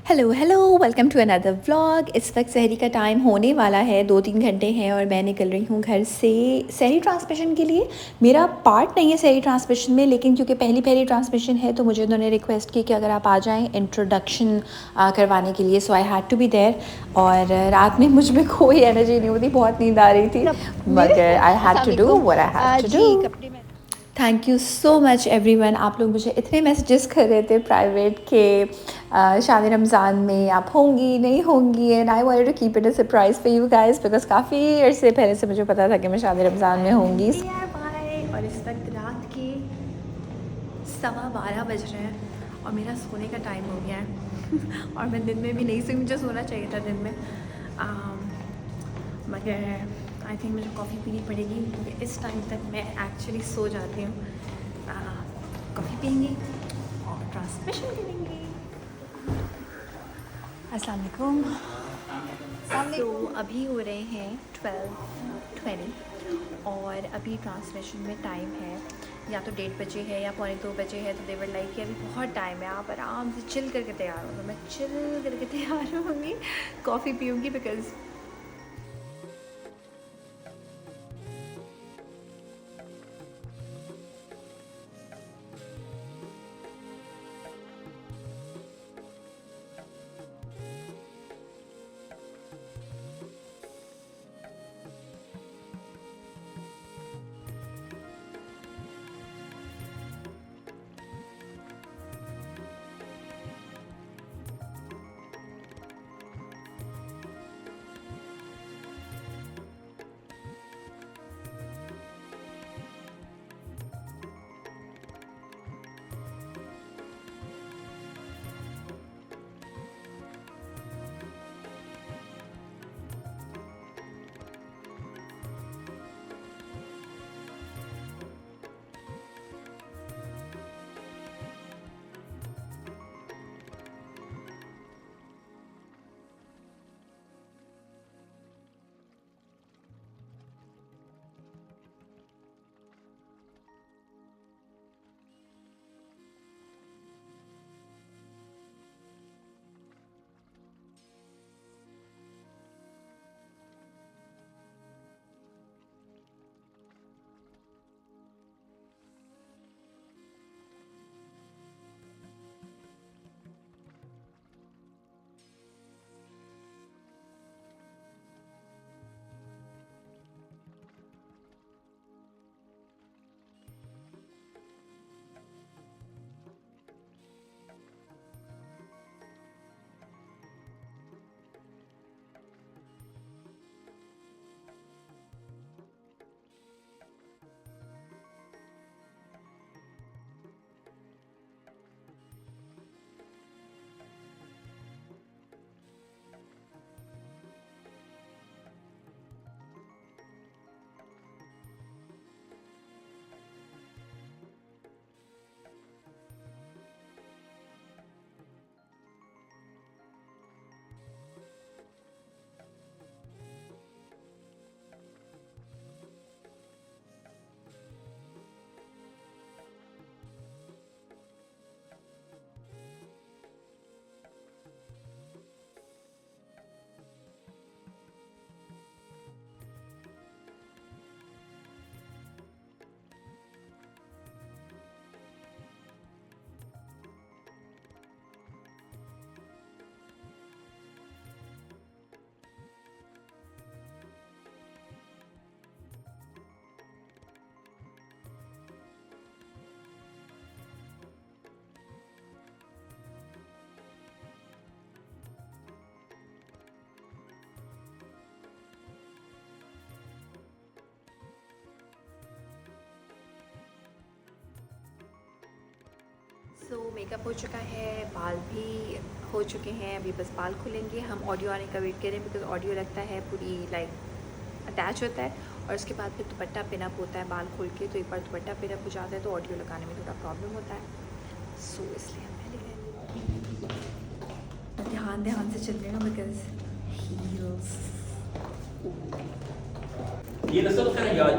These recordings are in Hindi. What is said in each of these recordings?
Hello hello, welcome to another vlog. इस वक्त सहरी का टाइम होने वाला है, 2-3 घंटे हैं और मैं निकल रही हूँ घर से सहरी ट्रांसमिशन के लिए। मेरा पार्ट नहीं है सहरी ट्रांसमिशन में, लेकिन क्योंकि पहली पहली ट्रांसमिशन है तो मुझे उन्होंने रिक्वेस्ट की कि अगर आप आ जाएं इंट्रोडक्शन करवाने के लिए, so I had to be there. और रात में मुझ में कोई एनर्जी नहीं होती, बहुत नींद आ रही थी, मगर I had to do what I had to जी डू। कपड़े में thank you so much everyone. आप लोग मुझे इतने मैसेजेस कर रहे थे प्राइवेट के, शादी रमज़ान में आप होंगी नहीं होंगी, and I wanted to keep it a surprise for you guys because काफ़ी अरसे पहले से मुझे पता था कि मैं शादी रमज़ान में होंगी। बाय। और इस वक्त रात के 12:15 बज रहे हैं और मेरा सोने का टाइम हो गया है और मैं दिन में भी नहीं सोई, मुझे सोना चाहिए था दिन में, मगर आई थिंक मुझे कॉफ़ी पीनी पड़ेगी क्योंकि इस टाइम तक मैं एक्चुअली सो जाती हूँ। कॉफ़ी पीएंगी और ट्रांसमिशन करेंगी। अस्सलाम वालेकुम। तो अभी हो रहे हैं 12:20 और अभी ट्रांसमिशन में टाइम है या तो 1:30 बजे है या 1:45 बजे है। तो देवर लाइक कि अभी बहुत टाइम है, आप आराम से चिल करके तैयार हो। तो मैं चिल करके तैयार होंगी, कॉफ़ी पीऊँगी बिकॉज़ मेकअप हो चुका है, बाल भी हो चुके हैं, अभी बस बाल खुलेंगे। हम ऑडियो आने का वेट करें बिकॉज ऑडियो लगता है पूरी अटैच होता है और उसके बाद फिर दुपट्टा पिनअप होता है बाल खोल के। तो एक बार दुपट्टा पिनअप हो जाता है तो ऑडियो लगाने में थोड़ा प्रॉब्लम होता है, सो इसलिए हम पहले ध्यान से चल रहे बिकॉज हील्स। ये सब का याद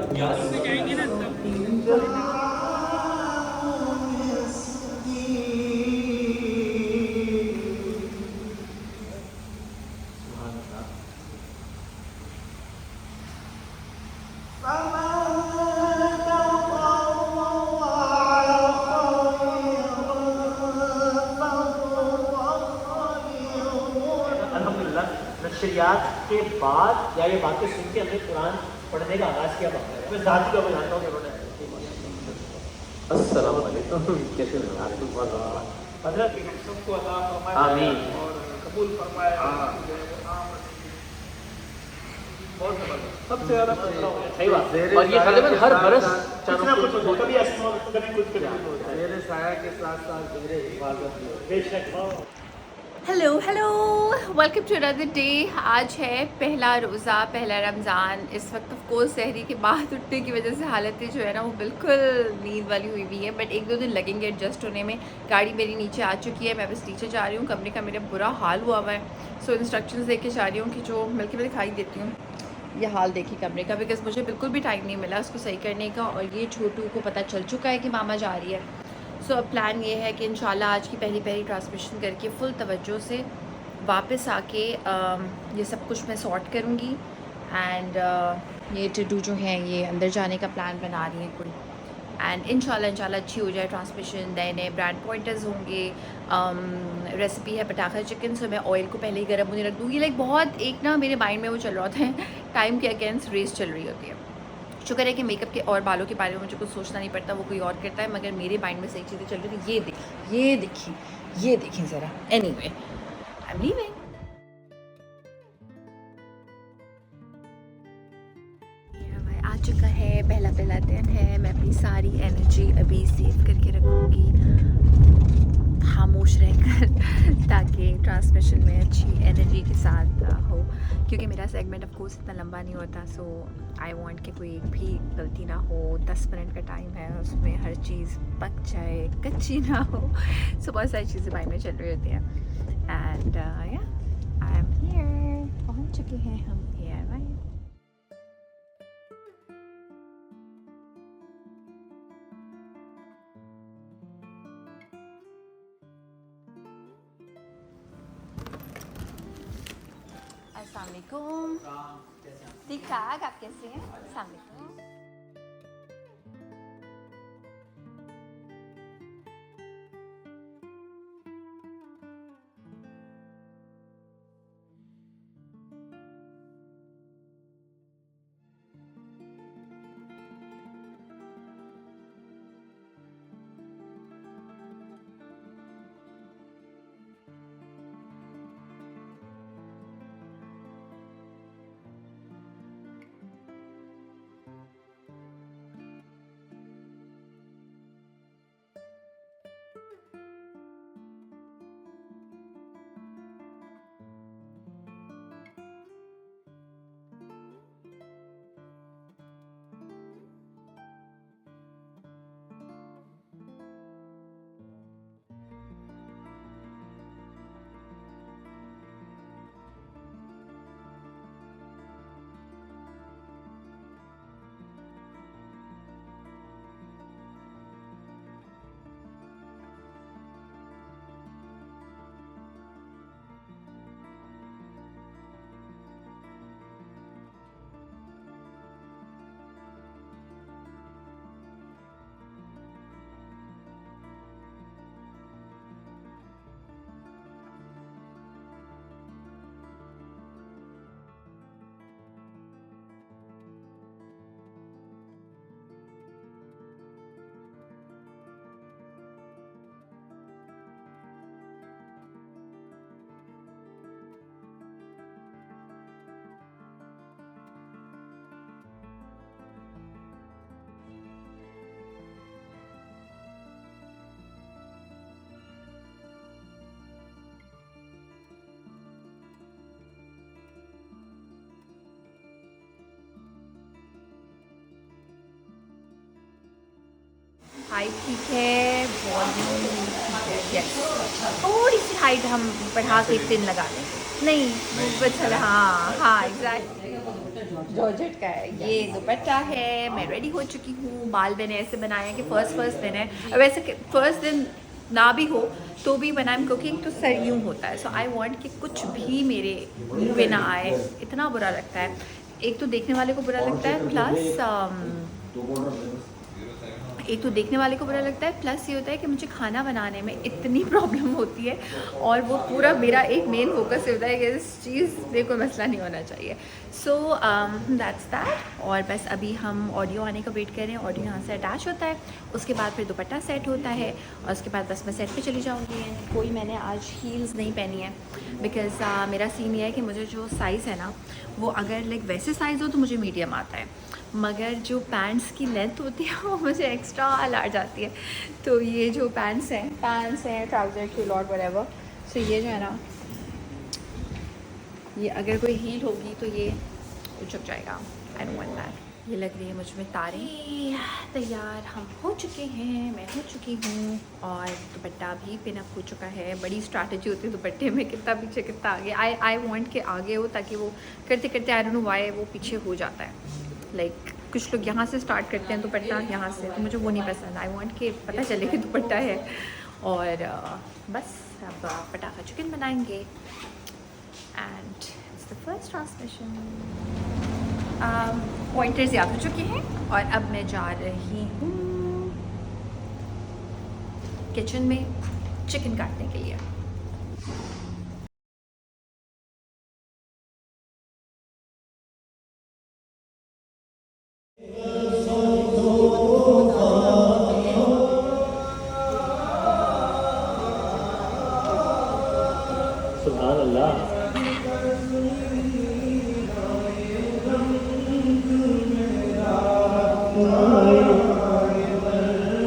नशरियात के बाद या ये बातें सुन के हमने कुरान पढ़ने का आगाज़ किया। मैं ज़ाती का जानता हूँ कि उन्होंने अस्सलाम वालेकुम, कैसे हो आप? बहुत हज़रत सबको अता फरमाए, आमीन, और कबूल फरमाए। सबसे ज़्यादा सही बात। और ये तकरीबन हर बरस कितना कुछ होता है, कभी आसमान कभी कुछ मेरे साया के साथ साथ मेरे हिफाजत बेशक। Hello hello, welcome to another day. आज है पहला रोज़ा, पहला रमज़ान। इस वक्त ऑफ कोर्स सहरी के बाद उठने की वजह से हालतें जो है ना वो बिल्कुल नींद वाली हुई हुई है, बट एक दो दिन लगेंगे एडजस्ट होने में। गाड़ी मेरी नीचे आ चुकी है, मैं बस नीचे जा रही हूँ। कमरे का मेरा बुरा हाल हुआ हुआ है, सो इंस्ट्रक्शंस दे के जा रही हूँ कि जो मिलके मैं दिखाई देती हूँ। ये हाल देखिए कमरे का, बिकॉज मुझे बिल्कुल भी टाइम नहीं मिला उसको सही करने का। और ये छोटू को पता चल चुका है कि मामा जा रही है। सो अब प्लान ये है कि इंशाल्लाह आज की पहली पहली ट्रांसमिशन करके फुल तवज्जो से वापस आके ये सब कुछ मैं सॉर्ट करूँगी। एंड ये टू जो हैं ये अंदर जाने का प्लान बना रही हैं कुड़ी। एंड इंशाल्लाह अच्छी हो जाए ट्रांसमिशन। नए नए ब्रांड पॉइंटर्स होंगे। रेसिपी है पटाखा चिकन, सो मैं ऑयल को पहले ही गर्म होने रख दूँगी। लाइक बहुत एक ना मेरे माइंड में वो चल रहा होता है, टाइम के अगेंस्ट रेस चल रही होती है। शुक्र है कि मेकअप के और बालों के बारे में मुझे कुछ सोचना नहीं पड़ता, वो कोई और करता है, मगर मेरे माइंड में सही चीज़ें चल रही थी। ये देखिए ज़रा। Anyway, I am leaving. आ चुका है पहला दिन है। मैं अपनी सारी एनर्जी अभी सेव करके रखूँगी, खामोश रहकर, ताकि ट्रांसमिशन में अच्छी एनर्जी के साथ हो। क्योंकि मेरा सेगमेंट ऑफ कोर्स इतना लंबा नहीं होता, सो आई वांट कि कोई एक भी गलती ना हो। 10 मिनट का टाइम है, उसमें हर चीज़ पक जाए, कच्ची ना हो। सो बहुत सारी चीज़ें माइंड में चल रही होती हैं। एंड या आई एम हियर, पहुंच चुके हैं हम हियर, राइट। अस्सलाम वालेकुम। ठीक ठाक, आप कैसे हैं? अस्सलाम वालेकुम। हाइट ठीक है, वॉल्यूम ठीक है, यस। थोड़ी सी हाइट हम बढ़ा के 3 लगा दें। नहीं अच्छा, हाँ एग्जैक्टली। जॉर्जेट का है ये दुपट्टा है। मैं रेडी हो चुकी हूँ। बाल मैंने ऐसे बनाया कि फर्स्ट दिन है, वैसे फर्स्ट दिन ना भी हो तो भी when I'm कुकिंग तो सर यूँ होता है। सो आई वॉन्ट कि कुछ भी मेरे मुँह पे ना आए, इतना बुरा लगता है। एक तो देखने वाले को बुरा लगता है, प्लस एक तो देखने वाले को बुरा लगता है, प्लस ये होता है कि मुझे खाना बनाने में इतनी प्रॉब्लम होती है और वो पूरा मेरा एक मेन फोकस होता है कि इस चीज़ में कोई मसला नहीं होना चाहिए। So that's that. और बस अभी हम ऑडियो आने का वेट कर रहे हैं। ऑडियो यहाँ से अटैच होता है, उसके बाद फिर दुपट्टा सेट होता है और उसके बाद बस मैं सेट पे चली जाऊँगी। कोई मैंने आज हील्स नहीं पहनी है बिकॉज़ मेरा सीन ये है कि मुझे जो साइज़ है ना वो अगर लाइक वैसे साइज़ हो तो मुझे मीडियम आता है, मगर जो पैंट्स की लेंथ होती है वो मुझे एक्स्ट्रा लार्ज आती है। तो ये जो पैंट्स हैं ट्राउज़र की लॉट वरेवर, सो ये जो है ना ये अगर कोई हील होगी तो ये उछक जाएगा। I don't want that. ये लग रही है मुझ में तारें। तैयार हम हो चुके हैं, मैं हो चुकी हूँ और दुपट्टा भी पिनअप हो चुका है। बड़ी स्ट्रैटेजी होती है दुपट्टे में, कितना पीछे कितना आगे। आई वांट के आगे हो ताकि वो करते करते आई डोंट नो व्हाई वो पीछे हो जाता है। लाइक कुछ लोग यहाँ से स्टार्ट करते हैं दुपट्टा यहाँ से, तो मुझे वो नहीं पसंद। आई वांट के पता चले कि दुपट्टा है। और बस अब पटाखा चिकन बनाएंगे and it's the first transmission. Pointers याद हो चुके हैं और अब मैं जा रही हूँ किचन में चिकन काटने के लिए। सुभान अल्लाह।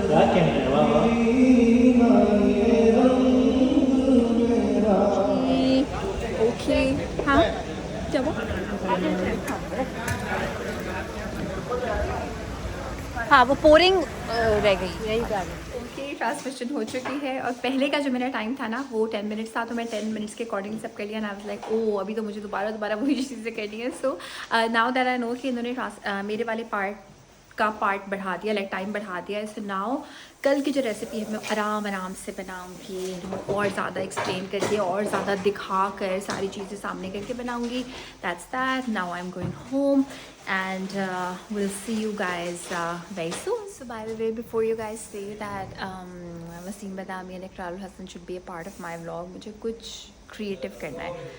क्या कहना है, वाह वाह। ओके हाँ जब हाँ वो पोरिंग रह गई, यही बात है। ओके ट्रांसमिशन हो चुकी है और पहले का जो मेरा टाइम था ना वो 10 मिनट्स था, तो मैं 10 मिनट्स के अकॉर्डिंग सब कर लिया ना। आई वाज लाइक ओ अभी तो मुझे दोबारा वही चीज़ें करनी है। So now that I know कि इन्होंने मेरे वाले पार्ट बढ़ा दिया, लाइक टाइम बढ़ा दिया। सो नाउ कल की जो रेसिपी है मैं आराम से बनाऊंगी और ज़्यादा एक्सप्लेन करके और ज़्यादा दिखा कर सारी चीज़ें सामने करके बनाऊंगी। That's that. Now I am going home and we'll see you guys very soon. So by the way, before you guys say that Wasim Badami and Iqrar Hassan should be a part of my vlog, मुझे कुछ creative करना है।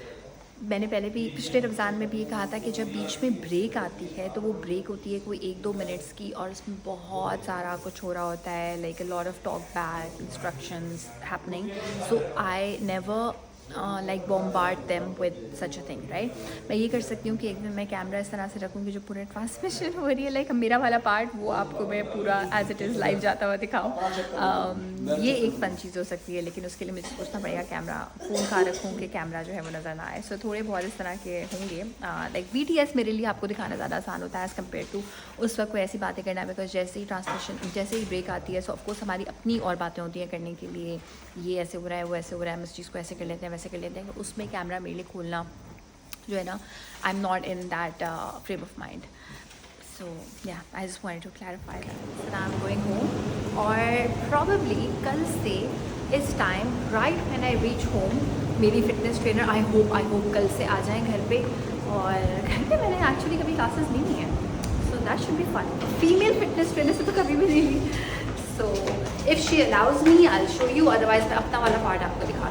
मैंने पहले भी पिछले रमज़ान में भी ये कहा था कि जब बीच में ब्रेक आती है तो वो ब्रेक होती है कोई 1-2 मिनट्स की और उसमें बहुत सारा कुछ हो रहा होता है, like a lot of talk back instructions happening. So I never like bombard them with such a thing, right. मैं ये कर सकती हूँ कि एक दिन मैं कैमरा इस तरह से रखूँगी जो पूरे ट्रांसमिशन हो रही है, लाइक मेरा वाला पार्ट वो आपको मैं पूरा एज इट इज़ लाइव जाता हुआ दिखाऊँ। ये एक फन चीज़ हो सकती है, लेकिन उसके लिए मुझे सोचना पड़ेगा कैमरा फ़ोन कहाँ रखूँ कि कैमरा जो है वो नज़र ना आए। सो थोड़े बहुत इस तरह के होंगे। लाइक BTS मेरे लिए आपको दिखाना ज़्यादा आसान होता है एज़ कम्पेयर टू उस वक्त कोई ऐसी बातें करना, बिकॉज जैसे ही ट्रांसमिशन जैसे ही ब्रेक आती है सो ऑफकोर्स हमारी अपनी और बातें होती हैं करने के लिए, ये ऐसे हो रहा है वो ऐसे हो रहा है, हम इस चीज़ को ऐसे कर लेते हैं वैसे कर लेते हैं। उसमें कैमरा मेरे लिए खोलना जो है ना, I am not in that frame of mind. So yeah I just wanted to clarify that. I am going home और प्रॉबेबली कल से इस time right when I reach home मेरी फिटनेस ट्रेनर आई होप कल से आ जाएँ घर पे। और घर पे मैंने एक्चुअली कभी क्लासेस नहीं ली हैं, so that should be fun. Female fitness trainer से तो कभी भी नहीं ली। So if she allows me I will show you, otherwise मैं अपना वाला पार्ट आपको दिखा